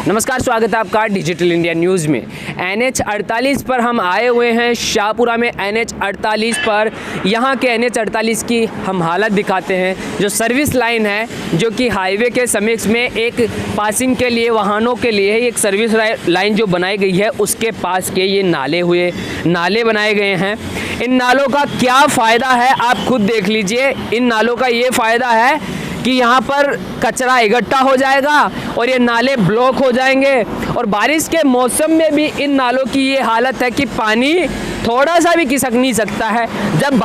नमस्कार, स्वागत है आपका डिजिटल इंडिया न्यूज़ में। NH 48 पर हम आए हुए हैं। शाहपुरा में NH 48 पर यहाँ के NH 48 की हम हालत दिखाते हैं। जो सर्विस लाइन है, जो कि हाईवे के समीप में एक पासिंग के लिए वाहनों के लिए एक सर्विस लाइन जो बनाई गई है, उसके पास के ये नाले बनाए गए हैं। इन नालों का क्या फ़ायदा है आप खुद देख लीजिए। इन नालों का ये फ़ायदा है कि यहाँ पर कचरा इकट्ठा हो जाएगा और ये नाले ब्लॉक हो जाएंगे। और बारिश के मौसम में भी इन नालों की ये हालत है कि पानी थोड़ा सा भी खिसक नहीं सकता है। जब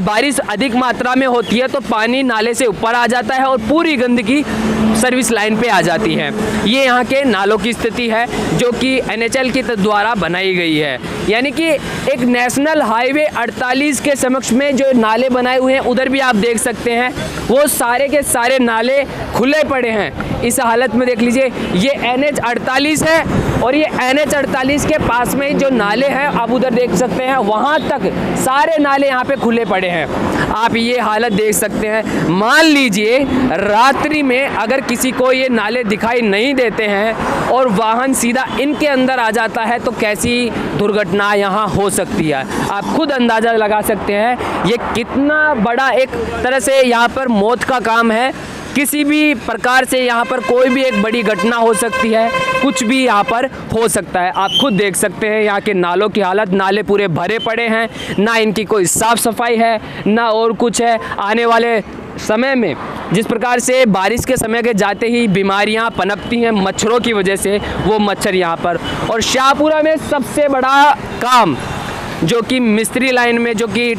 बारिश अधिक मात्रा में होती है तो पानी नाले से ऊपर आ जाता है और पूरी गंदगी सर्विस लाइन पे आ जाती है। ये यहाँ के नालों की स्थिति है जो कि NHL के द्वारा बनाई गई है। यानी कि एक नेशनल हाईवे 48 के समक्ष में जो नाले बनाए हुए हैं, उधर भी आप देख सकते हैं वो सारे के सारे नाले खुले पड़े हैं। इस हालत में देख लीजिए, ये NH 48 है और ये NH 48 के पास में जो नाले हैं आप उधर देख सकते हैं, वहाँ तक सारे नाले यहाँ पे खुले पड़े हैं। आप ये हालत देख सकते हैं। मान लीजिए रात्रि में अगर किसी को ये नाले दिखाई नहीं देते हैं और वाहन सीधा इनके अंदर आ जाता है तो कैसी दुर्घटना यहाँ हो सकती है। आप खुद अंदाज़ा लगा सकते हैं ये कितना बड़ा एक तरह से यहाँ पर मौत का काम है। किसी भी प्रकार से यहाँ पर कोई भी एक बड़ी घटना हो सकती है, कुछ भी यहाँ पर हो सकता है। आप खुद देख सकते हैं यहाँ के नालों की हालत। नाले पूरे भरे पड़े हैं, ना इनकी कोई साफ़ सफाई है ना और कुछ है। आने वाले समय में जिस प्रकार से बारिश के समय के जाते ही बीमारियां पनपती हैं मच्छरों की वजह से, वो मच्छर यहाँ पर। और शाहपुरा में सबसे बड़ा काम जो कि मिस्त्री लाइन में, जो कि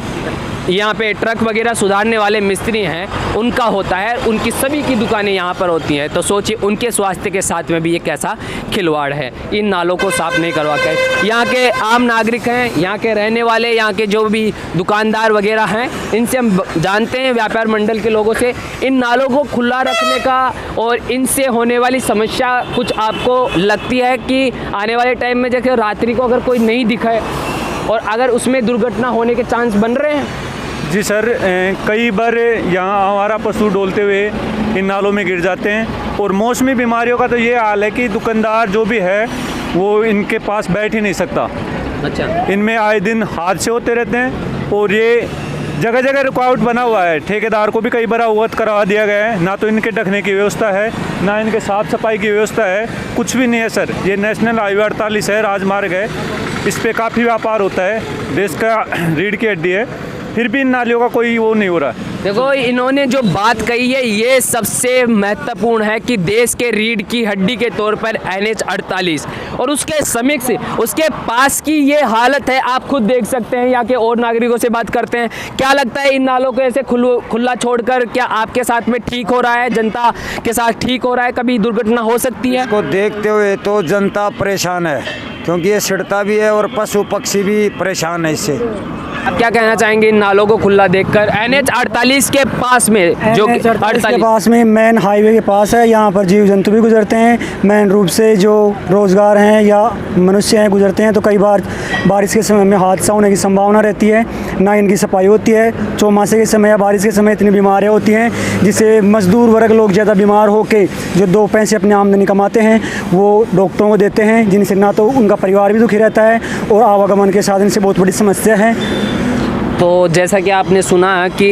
यहाँ पे ट्रक वगैरह सुधारने वाले मिस्त्री हैं, उनका होता है। उनकी सभी की दुकानें यहाँ पर होती हैं। तो सोचिए उनके स्वास्थ्य के साथ में भी ये कैसा खिलवाड़ है इन नालों को साफ़ नहीं करवा कर। यहाँ के आम नागरिक हैं, यहाँ के रहने वाले, यहाँ के जो भी दुकानदार वगैरह हैं, इनसे हम जानते हैं, व्यापार मंडल के लोगों से, इन नालों को खुला रखने का और इनसे होने वाली समस्या कुछ आपको लगती है कि आने वाले टाइम में जैसे रात्रि को अगर कोई नहीं दिखे और अगर उसमें दुर्घटना होने के चांस बन रहे हैं? जी सर, कई बार यहाँ हमारा पशु डोलते हुए इन नालों में गिर जाते हैं। और मौसमी बीमारियों का तो ये हाल है कि दुकानदार जो भी है वो इनके पास बैठ ही नहीं सकता। अच्छा, इनमें आए दिन हादसे होते रहते हैं और ये जगह जगह रुकावट बना हुआ है। ठेकेदार को भी कई बार अवगत करवा दिया गया है। ना तो इनके ढकने की व्यवस्था है, ना इनके साफ़ सफाई की व्यवस्था है, कुछ भी नहीं है सर। ये नेशनल हाईवे 48 है, राजमार्ग है, इस पर काफ़ी व्यापार होता है, देश का रीढ़ की हड्डी है, फिर भी इन नालियों का कोई वो नहीं हो रहा। देखो, इन्होंने जो बात कही है ये सबसे महत्वपूर्ण है कि देश के रीढ़ की हड्डी के तौर पर NH 48 और उसके समीप से उसके पास की ये हालत है। आप खुद देख सकते हैं। यहाँ के और नागरिकों से बात करते हैं। क्या लगता है इन नालों को ऐसे खुला छोड़कर क्या आपके साथ में ठीक हो रहा है, जनता के साथ ठीक हो रहा है? कभी दुर्घटना हो सकती है? इसको देखते हुए तो जनता परेशान है, क्योंकि ये सिड़ता भी है और पशु पक्षी भी परेशान है इससे। आप क्या कहना चाहेंगे इन नालों को खुला देखकर? NH 48 के पास में, जो NH 48 के पास में मेन हाईवे के पास है, यहाँ पर जीव जंतु भी गुजरते हैं। मेन रूप से जो रोज़गार हैं या मनुष्य हैं गुजरते हैं। तो कई बार बारिश के समय में हादसा होने की संभावना रहती है, ना इनकी सफाई होती है। चौमासे के समय या बारिश के समय इतनी बीमारियाँ होती हैं जिससे मजदूर वर्ग लोग ज़्यादा बीमार होकर जो 2 पैसे अपनी आमदनी कमाते हैं वो डॉक्टरों को देते हैं, जिनसे ना तो उनका परिवार भी दुखी रहता है और आवागमन के साधन से बहुत बड़ी समस्या है। तो जैसा कि आपने सुना कि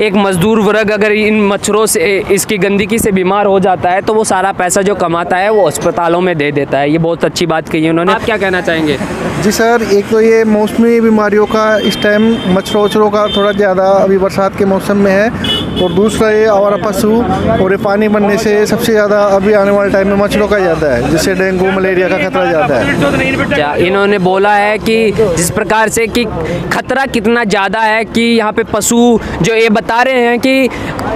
एक मजदूर वर्ग अगर इन मच्छरों से, इसकी गंदगी से बीमार हो जाता है तो वो सारा पैसा जो कमाता है वो अस्पतालों में दे देता है। ये बहुत अच्छी बात कही है उन्होंने। आप क्या कहना चाहेंगे? जी सर, एक तो ये मौसमी बीमारियों का इस टाइम मच्छरों का थोड़ा ज़्यादा अभी बरसात के मौसम में है, और दूसरा ये आवारा पशु और ये पानी बनने से सबसे ज़्यादा अभी आने वाले टाइम में मच्छरों का ज़्यादा है, जिससे डेंगू मलेरिया का खतरा ज़्यादा है। इन्होंने बोला है कि जिस प्रकार से कि खतरा कितना ज़्यादा है कि यहाँ पे पशु, जो ये बता रहे हैं कि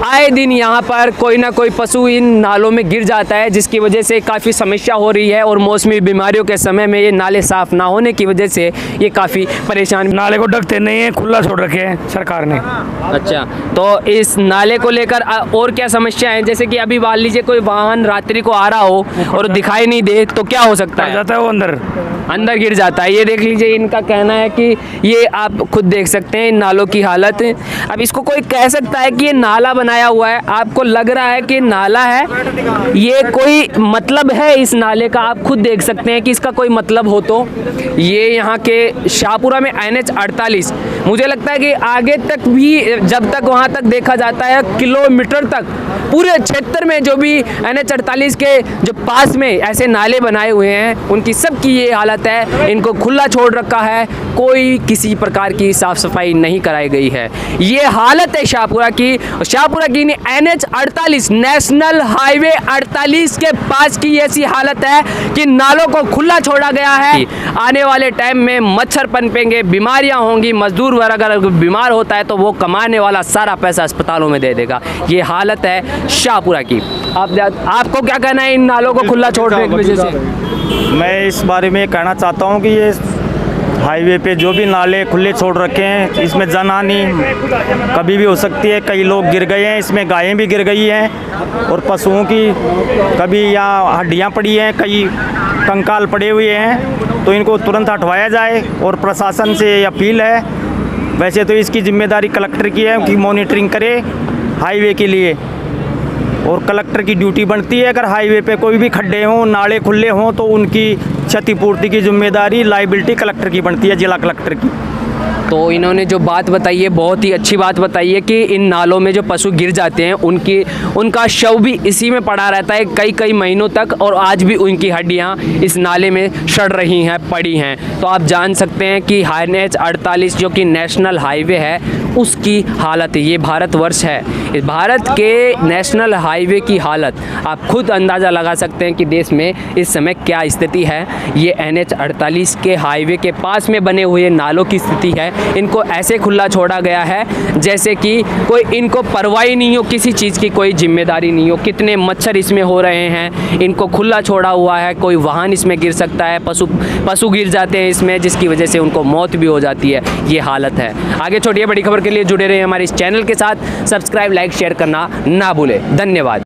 आए दिन यहाँ पर कोई ना कोई पशु इन नालों में गिर जाता है, जिसकी वजह से काफ़ी समस्या हो रही है। और मौसमी बीमारियों के समय में ये नाले साफ़ ना होने की वजह से ये काफ़ी परेशान। नाले को ढकते नहीं है, खुला छोड़ रखे हैं सरकार ने। अच्छा, तो इस नाले को लेकर और क्या समस्या है? जैसे कि अभी मान लीजिए कोई वाहन रात्रि को आ रहा हो और दिखाई नहीं दे तो क्या हो सकता है? जाता है वो अंदर गिर जाता है। ये देख लीजिए, इनका कहना है कि ये आप खुद देख सकते हैं। हैं इन नालों की हालत। अब इसको कोई कह सकता है कि ये नाला बनाया हुआ है, आपको लग रहा है कि नाला है, ये कोई मतलब है इस नाले का? आप खुद देख सकते हैं कि इसका कोई मतलब हो तो। ये यहाँ के शाहपुरा में NH 48, मुझे लगता है कि आगे तक भी, जब तक वहाँ तक देखा जाता है किलोमीटर तक, पूरे क्षेत्र में जो भी NH 48 के जो पास में ऐसे नाले बनाए हुए हैं उनकी सबकी ये हालत है। इनको खुला छोड़ रखा है, कोई किसी प्रकार की साफ सफाई नहीं कराई गई है। ये हालत है शाहपुरा की। शाहपुरा की NH 48 नेशनल हाईवे 48 के पास की ऐसी हालत है कि नालों को खुला छोड़ा गया है। आने वाले टाइम में मच्छर पनपेंगे, बीमारियां होंगी, मजदूर वर्ग अगर बीमार होता है तो वो कमाने वाला सारा पैसा अस्पतालों में दे देगा। ये हालत है शाहपुरा की। आपको क्या कहना है इन नालों को खुला छोड़ने की वजह से? मैं इस बारे में कहना चाहता हूँ कि ये हाईवे पे जो भी नाले खुले छोड़ रखे हैं, इसमें जनहानि कभी भी हो सकती है। कई लोग गिर गए हैं, इसमें गायें भी गिर गई हैं और पशुओं की कभी यहाँ हड्डियाँ पड़ी हैं, कई कंकाल पड़े हुए हैं, तो इनको तुरंत हटवाया जाए। और प्रशासन से अपील है, वैसे तो इसकी जिम्मेदारी कलेक्टर की है कि मॉनिटरिंग करे हाईवे के लिए, और कलेक्टर की ड्यूटी बनती है अगर हाईवे पे कोई भी खड्डे हों, नाले खुले हों तो उनकी क्षतिपूर्ति की जिम्मेदारी, लाइबिलिटी कलेक्टर की बनती है, जिला कलेक्टर की। तो इन्होंने जो बात बताई है बहुत ही अच्छी बात बताई है कि इन नालों में जो पशु गिर जाते हैं उनका शव भी इसी में पड़ा रहता है कई कई महीनों तक, और आज भी उनकी हड्डियां इस नाले में सड़ रही हैं, पड़ी हैं। तो आप जान सकते हैं कि NH 48 जो कि नेशनल हाईवे है उसकी हालत, ये भारतवर्ष है, इस भारत के नेशनल हाईवे की हालत आप खुद अंदाज़ा लगा सकते हैं कि देश में इस समय क्या स्थिति है। ये NH 48 के हाईवे के पास में बने हुए नालों की स्थिति है। इनको ऐसे खुला छोड़ा गया है जैसे कि कोई इनको परवाह नहीं हो, किसी चीज़ की कोई जिम्मेदारी नहीं हो। कितने मच्छर इसमें हो रहे हैं, इनको खुला छोड़ा हुआ है, कोई वाहन इसमें गिर सकता है, पशु गिर जाते हैं इसमें, जिसकी वजह से उनको मौत भी हो जाती है। ये हालत है। आगे छोटी बड़ी खबर के लिए जुड़े रहे हमारे इस चैनल के साथ। सब्सक्राइब, लाइक, शेयर करना ना भूलें। धन्यवाद।